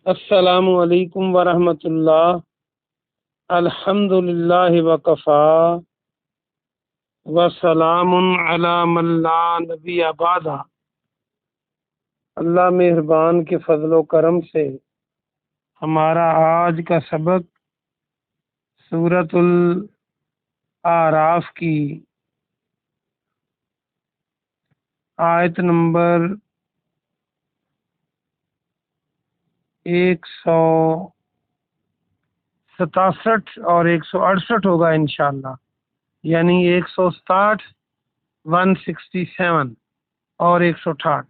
السلام علیکم ورحمۃ اللہ۔ الحمد للہ وکفا وسلام علی من لا نبی بعد۔ اللہ مہربان کے فضل و کرم سے ہمارا آج کا سبق سورۃ الاعراف کی آیت نمبر 167 اور 168 ہوگا انشاءاللہ، یعنی 167، 167 اور 168۔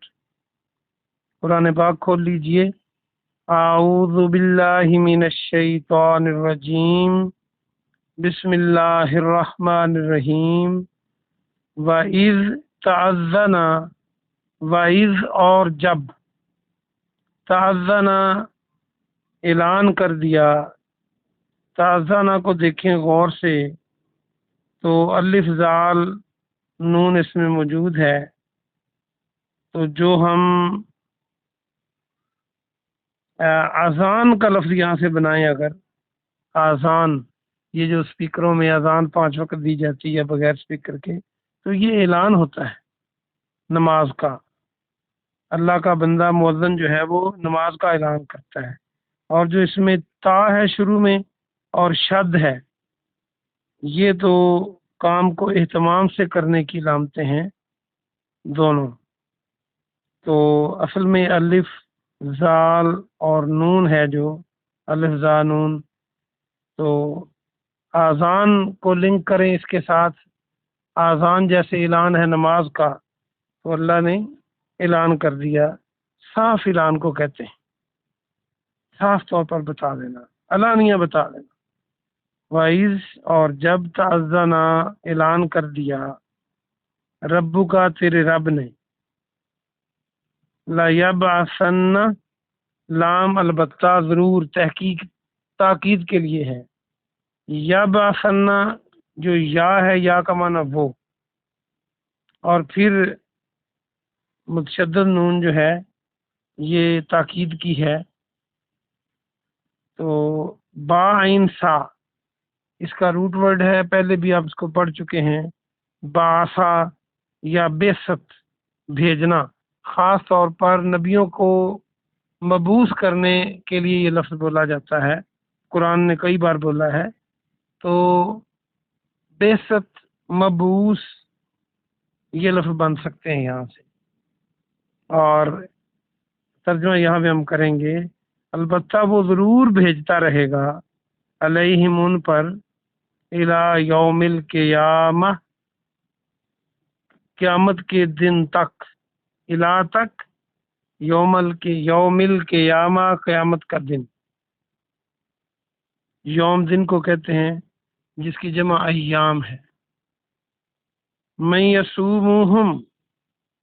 قرآن پاک کھول لیجئے۔ اعوذ باللہ من الشیطان الرجیم، بسم اللہ الرحمن الرحیم۔ وَإِذْ تَأَذَّنَ، وَإِذْ اور جب، تَأَذَّنَ اعلان کر دیا۔ تَأَذَّنَ کو دیکھیں غور سے تو الف زال نون اس میں موجود ہے، تو جو ہم اذان کا لفظ یہاں سے بنائیں، اگر اذان، یہ جو اسپیکروں میں اذان 5 وقت دی جاتی ہے بغیر اسپیکر کے، تو یہ اعلان ہوتا ہے نماز کا۔ اللہ کا بندہ مؤذن جو ہے وہ نماز کا اعلان کرتا ہے، اور جو اس میں تا ہے شروع میں اور شد ہے، یہ تو کام کو اہتمام سے کرنے کی علامتیں ہیں دونوں۔ تو اصل میں الف زال اور نون ہے، جو الف زا نون، تو آذان کو لنک کریں اس کے ساتھ۔ آذان جیسے اعلان ہے نماز کا، تو اللہ نے اعلان کر دیا، صاف اعلان کو کہتے ہیں، صاف طور پر بتا دینا، علانیہ بتا دینا۔ وَإِذْ اور جب تَأَذَّنَ اعلان کر دیا، ربو کا تیرے رب نے، لَيَبْعَثَنَّ لام البتہ ضرور تحقیق تاکید کے لیے ہے۔ یبعثن جو یا ہے، یا کا معنی وہ، اور پھر متشدد نون جو ہے یہ تاکید کی ہے، تو با عین سا اس کا روٹ ورڈ ہے، پہلے بھی آپ اس کو پڑھ چکے ہیں۔ باسا یا بیست بھیجنا، خاص طور پر نبیوں کو مبعوث کرنے کے لیے یہ لفظ بولا جاتا ہے، قرآن نے کئی بار بولا ہے۔ تو بیست، مبعوث، یہ لفظ بن سکتے ہیں یہاں سے، اور ترجمہ یہاں پہ ہم کریں گے، البتہ وہ ضرور بھیجتا رہے گا، علیہم ان پر، الی یوم القیامہ قیامت کے دن تک، الی تک، یوم القیامہ قیامت کا دن۔ یوم دن کو کہتے ہیں جس کی جمع ایام ہے۔ من یسومہم،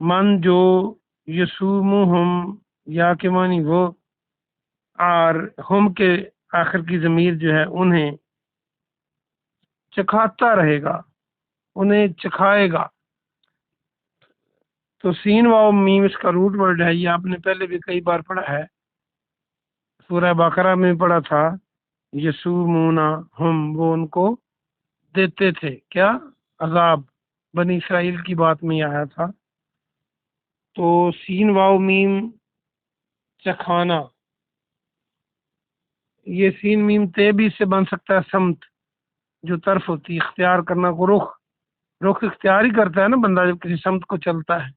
من جو، یسومہم یا کے معنی وہ، اور ہم کے آخر کی ضمیر جو ہے انہیں، چکھاتا رہے گا، انہیں چکھائے گا۔ تو سین واو میم اس کا روٹ ورڈ ہے، یہ آپ نے پہلے بھی کئی بار پڑھا ہے، سورہ بقرہ میں پڑھا تھا، یسومونا ہم، وہ ان کو دیتے تھے کیا؟ عذاب۔ بنی اسرائیل کی بات میں یہ آیا تھا۔ تو سین واو میم چکھانا، یہ سین میم تے بھی سے بن سکتا ہے، سمت جو طرف ہوتی ہے، اختیار کرنا کو، رخ اختیار ہی کرتا ہے نا بندہ جب کسی سمت کو چلتا ہے،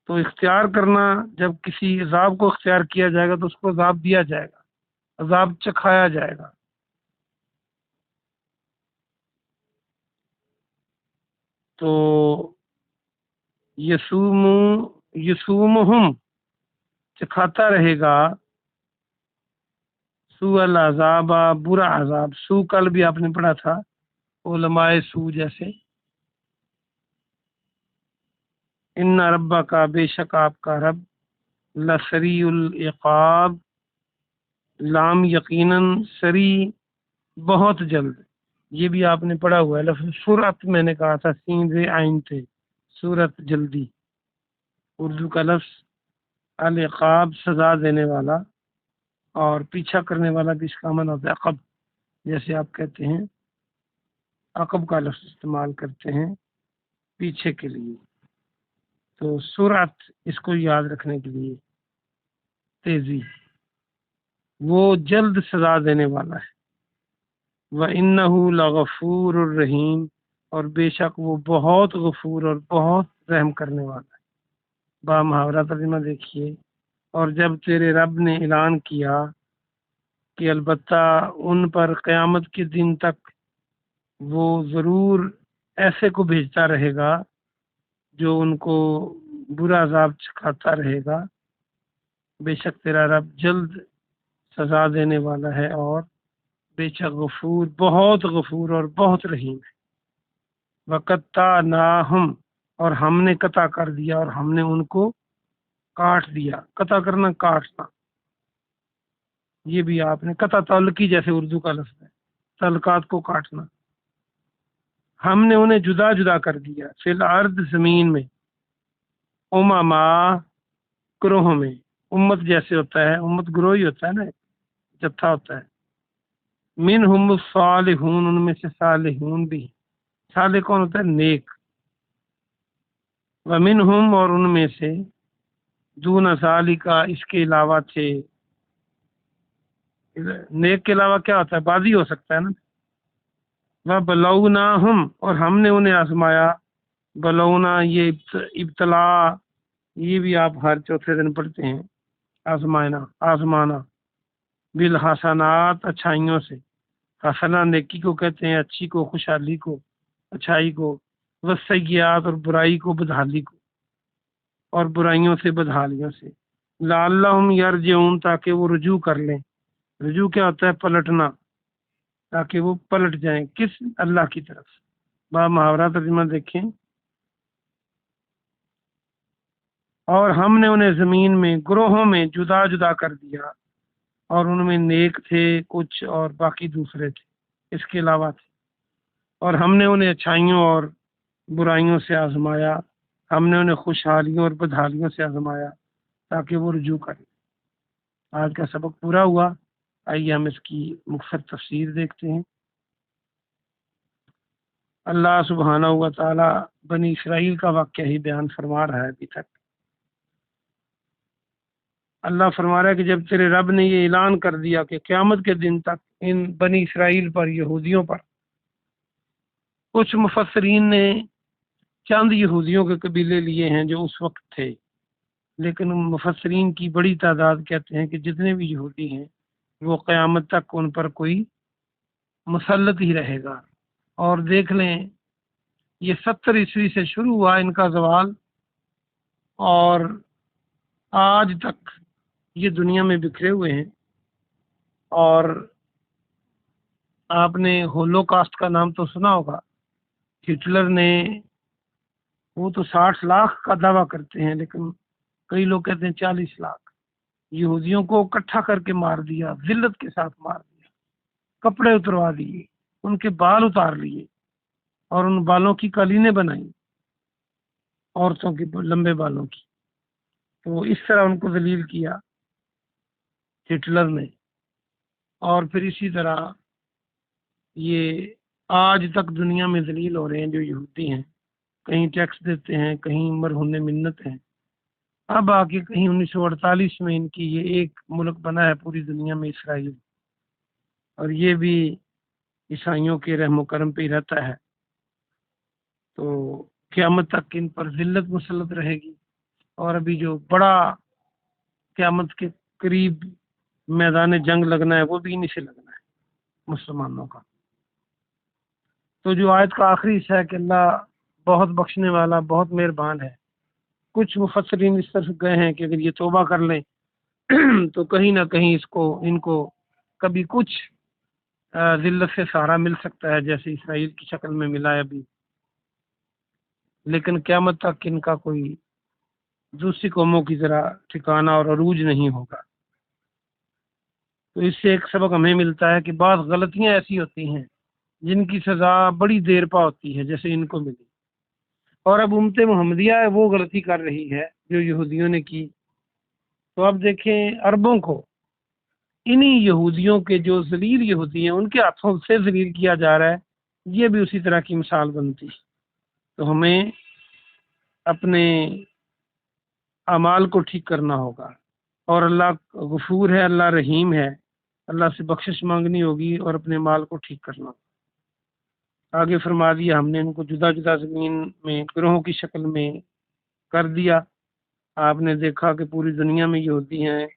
تو اختیار کرنا، جب کسی عذاب کو اختیار کیا جائے گا تو اس کو عذاب دیا جائے گا، عذاب چکھایا جائے گا۔ تو یسومہم چکھاتا رہے گا، سو العذاب برا عذاب، سو کل بھی آپ نے پڑھا تھا، علماء سو جیسے۔ ان ربک کا بے شک آپ کا رب، لسریع العقاب، لام یقیناً، سری بہت جلد، یہ بھی آپ نے پڑھا ہوا ہے لفظ سرعت، میں نے کہا تھا سین سے آئین تھے، سورت جلدی، اردو کا لفظ العقاب سزا دینے والا، اور پیچھا کرنے والا بھی اس کا معنی ہوتا ہے عقب، جیسے آپ کہتے ہیں عقب کا لفظ استعمال کرتے ہیں پیچھے کے لیے، تو سرعت اس کو یاد رکھنے کے لیے تیزی، وہ جلد سزا دینے والا ہے۔ وَإِنَّهُ لَغَفُورٌ الرحیم، اور بے شک وہ بہت غفور اور بہت رحم کرنے والا ہے۔ با محاورہ ترجمہ دیکھیے، اور جب تیرے رب نے اعلان کیا کہ البتہ ان پر قیامت کے دن تک وہ ضرور ایسے کو بھیجتا رہے گا جو ان کو برا عذاب چکھاتا رہے گا، بے شک تیرا رب جلد سزا دینے والا ہے اور بے شک غفور اور بہت رحیم ہے۔ وَقَطَّعْنَاهُمْ، اور ہم نے قطع کر دیا، اور ہم نے ان کو کاٹ دیا۔ قطع کرنا، کاٹنا، یہ بھی آپ نے قطع تعلقی جیسے اردو کا لفظ ہے، تعلقات کو کاٹنا۔ ہم نے انہیں جدا جدا کر دیا، فی الارض، زمین میں، امما، گروہوں میں۔ امت جیسے ہوتا ہے، امت گروہ ہی ہوتا ہے نا، جتھا ہوتا ہے۔ منہم الصالحون، ان میں سے صالحون بھی، صالح کون ہوتا ہے؟ نیک۔ ومنہم، اور ان میں سے دون ذالک، اس کے علاوہ تھے۔ نیک کے علاوہ کیا ہوتا ہے؟ بازی ہو سکتا ہے نا۔ وَبَلَوْنَاهُمْ، اور ہم نے انہیں آزمایا۔ بلونا، یہ ابتلا، یہ بھی آپ ہر چوتھے دن پڑھتے ہیں، آزمانا۔ بالحسنات، اچھائیوں سے۔ حسنہ نیکی کو کہتے ہیں، اچھی کو، خوشحالی کو، اچھائی کو۔ والسیئات، اور برائی کو، بدحالی کو، اور برائیوں سے، بدحالیوں سے۔ لعلہم یرجعون، تاکہ وہ رجوع کر لیں۔ رجوع کیا ہوتا ہے؟ پلٹنا، تاکہ وہ پلٹ جائیں، کس؟ اللہ کی طرف۔ با محاورہ ترجمہ دیکھیں، اور ہم نے انہیں زمین میں گروہوں میں جدا جدا کر دیا، اور ان میں نیک تھے کچھ اور باقی دوسرے تھے، اس کے علاوہ تھے۔ اور ہم نے انہیں اچھائیوں اور برائیوں سے آزمایا، ہم نے انہیں خوشحالیوں اور بدحالیوں سے آزمایا تاکہ وہ رجوع کریں۔ آج کا سبق پورا ہوا، آئیے ہم اس کی مختصر تفسیر دیکھتے ہیں۔ اللہ سبحانہ و تعالی بنی اسرائیل کا واقعہ ہی بیان فرما رہا ہے ابھی تک۔ اللہ فرما رہا ہے کہ جب تیرے رب نے یہ اعلان کر دیا کہ قیامت کے دن تک ان بنی اسرائیل پر، یہودیوں پر، کچھ مفسرین نے چند یہودیوں کے قبیلے لیے ہیں جو اس وقت تھے، لیکن مفسرین کی بڑی تعداد کہتے ہیں کہ جتنے بھی یہودی ہیں وہ قیامت تک ان پر کوئی مسلط ہی رہے گا۔ اور دیکھ لیں، یہ 70 عیسوی سے شروع ہوا ان کا زوال، اور آج تک یہ دنیا میں بکھرے ہوئے ہیں۔ اور آپ نے ہولو کاسٹ کا نام تو سنا ہوگا، ہٹلر نے، وہ تو 60 لاکھ کا دعویٰ کرتے ہیں، لیکن کئی لوگ کہتے ہیں 40 لاکھ یہودیوں کو اکٹھا کر کے مار دیا، ذلت کے ساتھ مار دیا، کپڑے اتروا دیے، ان کے بال اتار لیے، اور ان بالوں کی قالینیں بنائیں، عورتوں کے لمبے بالوں کی۔ تو اس طرح ان کو ذلیل کیا ہٹلر نے۔ اور پھر اسی طرح یہ آج تک دنیا میں ذلیل ہو رہے ہیں جو یہودی ہیں، کہیں ٹیکس دیتے ہیں، کہیں مرہون منت ہیں۔ اب آ کے کہیں 1948 میں ان کی یہ ایک ملک بنا ہے پوری دنیا میں، اسرائیل، اور یہ بھی عیسائیوں کے رحم و کرم پہ ہی رہتا ہے۔ تو قیامت تک ان پر ذلت مسلط رہے گی، اور ابھی جو بڑا قیامت کے قریب میدان جنگ لگنا ہے وہ بھی انہیں سے لگنا ہے، مسلمانوں کا۔ تو جو آیت کا آخری حصہ ہے کہ اللہ بہت بخشنے والا، بہت مہربان ہے، کچھ مفسرین اس طرف گئے ہیں کہ اگر یہ توبہ کر لیں تو کہیں نہ کہیں ان کو کبھی کچھ ذلت سے سہارا مل سکتا ہے، جیسے اسرائیل کی شکل میں ملا ہے ابھی، لیکن قیامت تک ان کا کوئی دوسری قوموں کی طرح ٹھکانہ اور عروج نہیں ہوگا۔ تو اس سے ایک سبق ہمیں ملتا ہے کہ بعض غلطیاں ایسی ہوتی ہیں جن کی سزا بڑی دیر پا ہوتی ہے، جیسے ان کو ملی، اور اب امت محمدیہ وہ غلطی کر رہی ہے جو یہودیوں نے کی۔ تو اب دیکھیں، عربوں کو انہی یہودیوں کے جو ذلیل یہودی ہیں ان کے ہاتھوں سے ذلیل کیا جا رہا ہے، یہ بھی اسی طرح کی مثال بنتی ہے۔ تو ہمیں اپنے اعمال کو ٹھیک کرنا ہوگا، اور اللہ غفور ہے، اللہ رحیم ہے، اللہ سے بخشش مانگنی ہوگی اور اپنے مال کو ٹھیک کرنا ہوگا۔ آگے فرما دیا ہم نے ان کو جدا جدا زمین میں گروہوں کی شکل میں کر دیا۔ آپ نے دیکھا کہ پوری دنیا میں یہودی ہیں،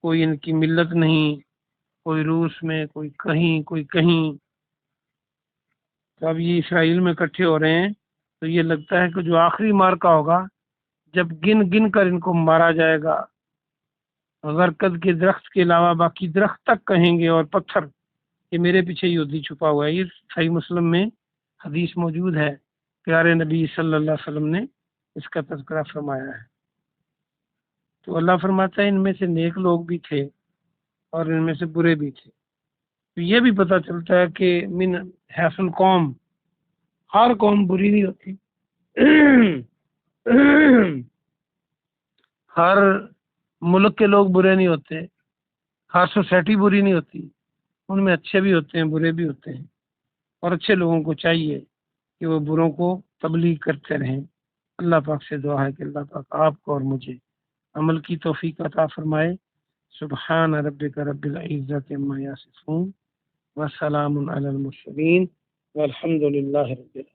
کوئی ان کی ملت نہیں، کوئی روس میں، کوئی کہیں، کوئی کہیں۔ تو اب یہ اسرائیل میں اکٹھے ہو رہے ہیں، تو یہ لگتا ہے کہ جو آخری مارکا ہوگا جب گن گن کر ان کو مارا جائے گا، غرقد کے درخت کے علاوہ باقی درخت تک کہیں گے اور پتھر کہ میرے پیچھے یہودی چھپا ہوا ہے۔ یہ صحیح مسلم میں حدیث موجود ہے، پیارے نبی صلی اللہ علیہ وسلم نے اس کا تذکرہ فرمایا ہے۔ تو اللہ فرماتا ہے ان میں سے نیک لوگ بھی تھے اور ان میں سے برے بھی تھے۔ تو یہ بھی پتہ چلتا ہے کہ من حیث القوم، ہر قوم بری نہیں ہوتی، ہر ملک کے لوگ برے نہیں ہوتے، ہر سوسائٹی بری نہیں ہوتی، ان میں اچھے بھی ہوتے ہیں، برے بھی ہوتے ہیں، اور اچھے لوگوں کو چاہیے کہ وہ بروں کو تبلیغ کرتے رہیں۔ اللہ پاک سے دعا ہے کہ اللہ پاک آپ کو اور مجھے عمل کی توفیق عطا فرمائے۔ سبحان ربک رب العزت عما یصفون وسلام علی المرسلین والحمد للہ رب العالمین۔